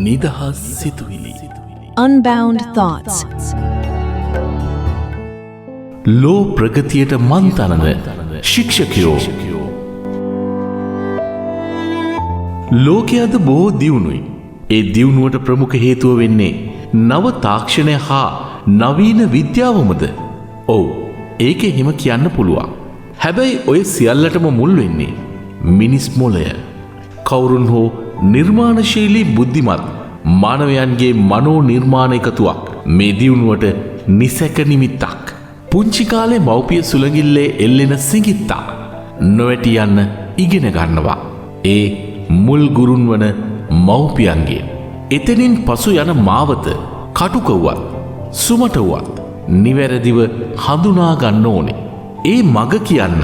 නිදහස් සිතුවිලි. Unbound thoughts. ලෝ ප්‍රගතියට මන්තනන ශික්ෂකයෝ. ලෝකය අද බොහෝ දියුණුයි. ඒ දියුණුවට ප්‍රමුඛ හේතුව වෙන්නේ නව තාක්ෂණය හා නවීන විද්‍යාවමද? ඔව්, ඒක එහෙම කියන්න පුළුවන්. හැබැයි ඔය සියල්ලටම මුල් වෙන්නේ මිනිස් මොළය. කවුරුන් හෝ නිර්මාණශීලී බුද්ධිමත් මානවයන්ගේ මනෝ නිර්මාණ එකතුවක් මේ දියුණුවට නිසැක නිමිත්තක්. පුංචි කාලේ මව්පිය සුළඟිල්ලේ එල්ලෙන සිඟිත්තා නොවැටි යන්න ඉගෙන ගන්නවා. ඒ මුල් ගුරුන් වන මව්පියන්ගේ. එතනින් පසු යන මාවත කටුකව්වත් සුමටව්වත් නිවැරදිව හඳුනා ගන්න ඕනේ. ඒ මග කියන්න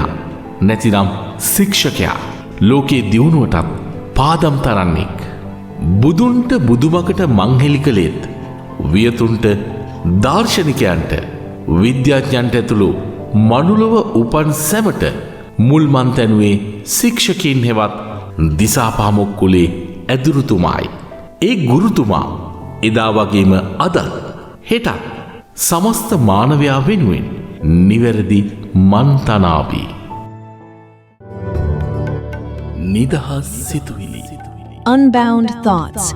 නැතිනම් ශික්ෂකයා ලෝකේ දියුණුවටත් පාදම් තරන්නෙක්. බුදුන්ට බුදුමකට මංහෙලි කළේත් වියතුන්ට දාර්ශනිකයන්ට විද්‍යාඥයන්ට ඇතුළු මනුලොව උපන් සැමට මුල් මන්තැනුවේ ශික්ෂකින් හෙවත් දිසාපාමොක් කුලේ ඇදුරුතුමායි. ඒ ගුරුතුමා එදා වගේම අදත් හෙටත් සමස්ත මානවයා වෙනුවෙන් නිවැරදි මන්තනාවී. නිදහස් සිතුවිලි. Unbound thoughts.